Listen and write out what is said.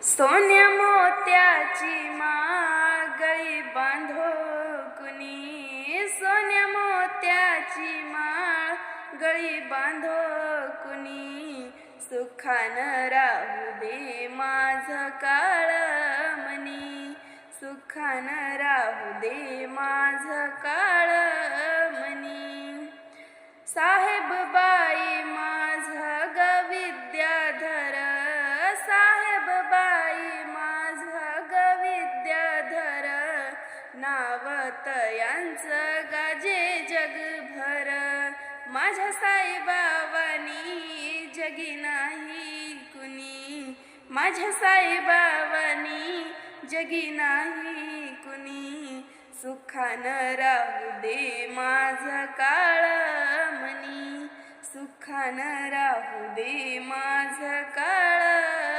सोन्या मोत्याची माळ गळी बांधो कुणी, सोन्या मोत्याची माळ गळी बांधो कुणी, सुखानं राहू दे माझं काळमणी, सुखानं राहू दे माझं काळमणी. साहेब बाई माझं ग विद्याधर, साहेब बाई माझं ग विद्याधर, नाव तयांचं गाजे जगभर, माझ्या साईबाबांनी जगी नाही कुणी, माझ्या साईबाबांनी जगी नाही कुणी, सुखानं राहू दे माझं काळमणी, सुखानं राहू दे माझं काळ